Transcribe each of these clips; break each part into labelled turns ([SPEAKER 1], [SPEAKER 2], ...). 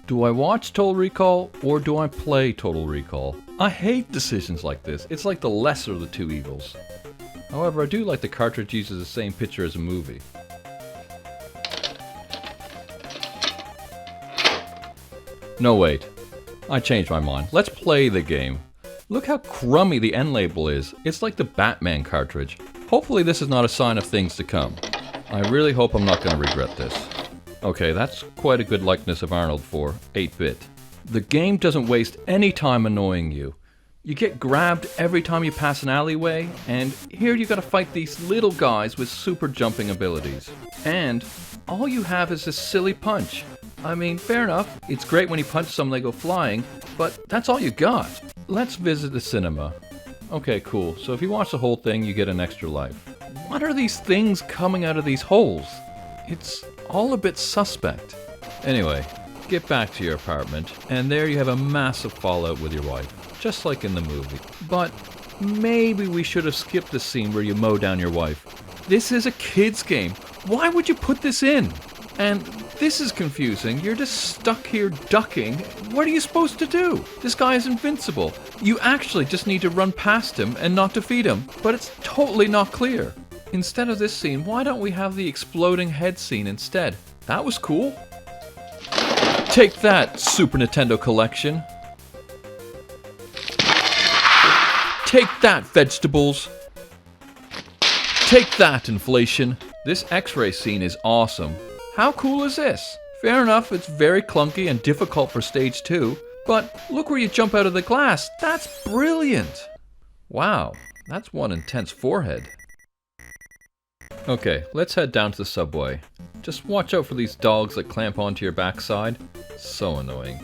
[SPEAKER 1] Do I watch Total Recall or do I play Total Recall? I hate decisions like this. It's like the lesser of the two evils. However, I do like the cartridge uses the same picture as a movie. No, wait. I changed my mind. Let's play the game. Look how crummy the end label is. It's like the Batman cartridge. Hopefully this is not a sign of things to come. I really hope I'm not going to regret this. Okay, that's quite a good likeness of Arnold for 8-bit. The game doesn't waste any time annoying you. You get grabbed every time you pass an alleyway, and here you gotta fight these little guys with super jumping abilities. And all you have is this silly punch. I mean, fair enough, it's great when you punch someone they go flying, but that's all you got. Let's visit the cinema. Okay, cool, so if you watch the whole thing, you get an extra life. What are these things coming out of these holes? It's all a bit suspect. Anyway, get back to your apartment, and there you have a massive fallout with your wife. Just like in the movie. But maybe we should have skipped the scene where you mow down your wife. This is a kid's game. Why would you put this in? And this is confusing. You're just stuck here ducking. What are you supposed to do? This guy is invincible. You actually just need to run past him and not defeat him. But it's totally not clear. Instead of this scene, why don't we have the exploding head scene instead? That was cool. Take that, Super Nintendo Collection. Take that, vegetables! Take that, inflation! This X-ray scene is awesome. How cool is this? Fair enough, it's very clunky and difficult for stage 2, but look where you jump out of the glass. That's brilliant! Wow, that's one intense forehead. Okay, let's head down to the subway. Just watch out for these dogs that clamp onto your backside. So annoying.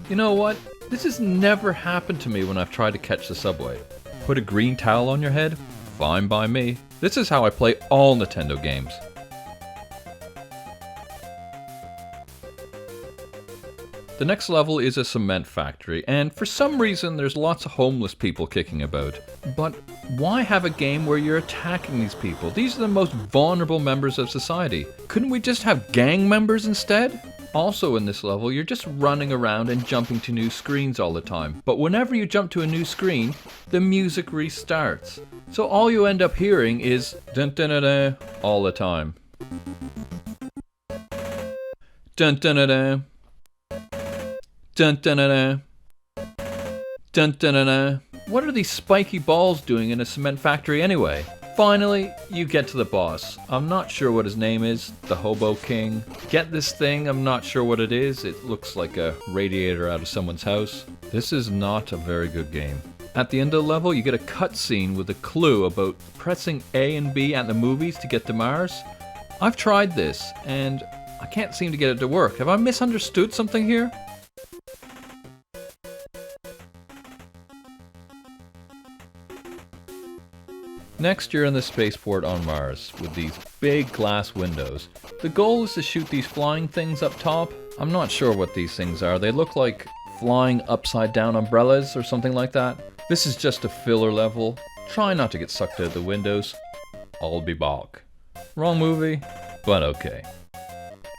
[SPEAKER 1] You know what? This has never happened to me when I've tried to catch the subway. Put a green towel on your head? Fine by me. This is how I play all Nintendo games. The next level is a cement factory, and for some reason there's lots of homeless people kicking about. But why have a game where you're attacking these people? These are the most vulnerable members of society. Couldn't we just have gang members instead? Also in this level, you're just running around and jumping to new screens all the time. But whenever you jump to a new screen, the music restarts. So all you end up hearing is dun dun dun dun all the time. Dun dun dun dun. Dun dun dun dun. Dun dun dun dun. What are these spiky balls doing in a cement factory anyway? Finally, you get to the boss. I'm not sure what his name is, the Hobo King. Get this thing, I'm not sure what it is. It looks like a radiator out of someone's house. This is not a very good game. At the end of the level, you get a cutscene with a clue about pressing A and B at the movies to get to Mars. I've tried this, and I can't seem to get it to work. Have I misunderstood something here? Next, you're in the spaceport on Mars, with these big glass windows. The goal is to shoot these flying things up top. I'm not sure what these things are. They look like flying upside down umbrellas or something like that. This is just a filler level. Try not to get sucked out the windows. I'll be back. Wrong movie, but okay.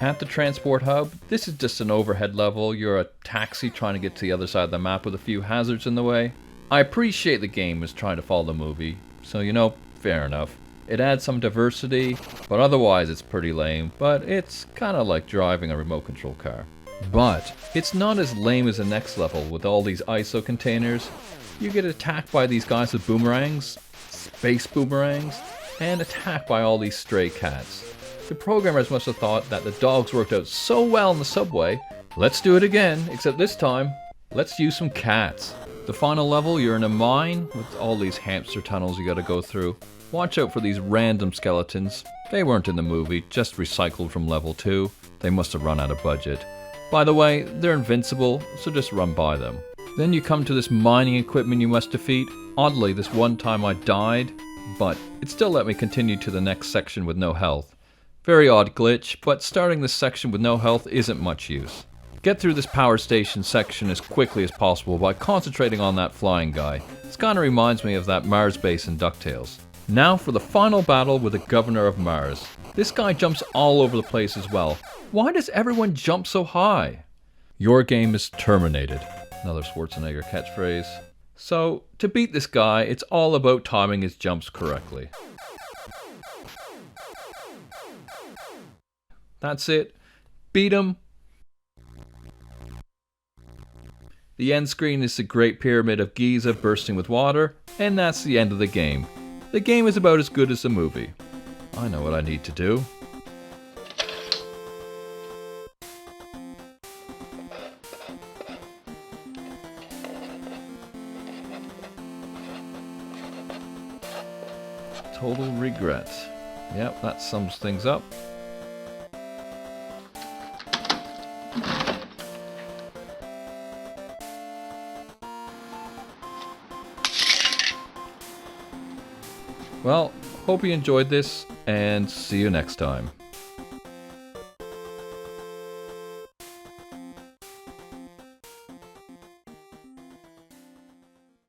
[SPEAKER 1] At the transport hub, this is just an overhead level. You're a taxi trying to get to the other side of the map with a few hazards in the way. I appreciate the game is trying to follow the movie. So, you know, fair enough. It adds some diversity, but otherwise it's pretty lame. But it's kind of like driving a remote control car. But it's not as lame as the next level with all these ISO containers. You get attacked by these guys with boomerangs, space boomerangs, and attacked by all these stray cats. The programmers must have thought that the dogs worked out so well in the subway, let's do it again, except this time, let's use some cats. The final level, you're in a mine with all these hamster tunnels you gotta go through. Watch out for these random skeletons. They weren't in the movie, just recycled from level 2. They must have run out of budget. By the way, they're invincible, so just run by them. Then you come to this mining equipment you must defeat. Oddly, this one time I died, but it still let me continue to the next section with no health. Very odd glitch, but starting this section with no health isn't much use. Get through this power station section as quickly as possible by concentrating on that flying guy. This kinda reminds me of that Mars base in DuckTales. Now for the final battle with the Governor of Mars. This guy jumps all over the place as well. Why does everyone jump so high? Your game is terminated. Another Schwarzenegger catchphrase. So, to beat this guy, it's all about timing his jumps correctly. That's it. Beat him. The end screen is the Great Pyramid of Giza bursting with water, and that's the end of the game. The game is about as good as the movie. I know what I need to do. Total regret. Yep, that sums things up. Well, hope you enjoyed this, and see you next time.